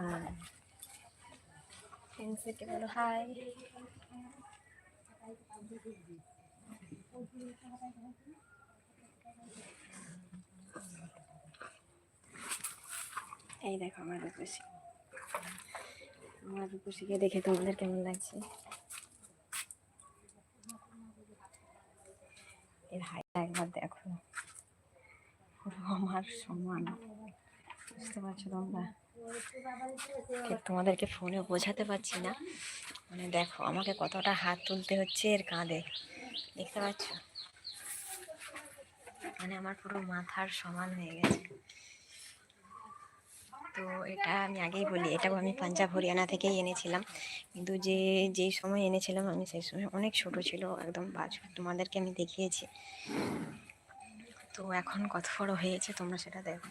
আর ফ্রেন্ডসদেরকে বলো হাই। এই দেখো আমার রূপসী, আমার রূপসীকে দেখে তোমাদের কেমন লাগছে? এর হাইটটা একবার দেখো, পুরো আমার সমান, বুঝতে পারছো তোমরা? তোমাদেরকে ফোনে বোঝাতে পারছি না, মানে দেখো আমাকে কতটা হাত তুলতে হচ্ছে এর কাঁধে, দেখতে পাচ্ছ? মানে আমার পুরো মাথার সমান হয়ে গেছে। তো এটা আমি আগেই বলি, এটাও আমি পাঞ্জাব হরিয়ানা থেকেই এনেছিলাম, কিন্তু যেই সময় এনেছিলাম আমি সেই সময় অনেক ছোট ছিল, একদম বাছুর, তোমাদেরকে আমি দেখিয়েছি। তো এখন কত বড় হয়েছে তোমরা সেটা দেখো।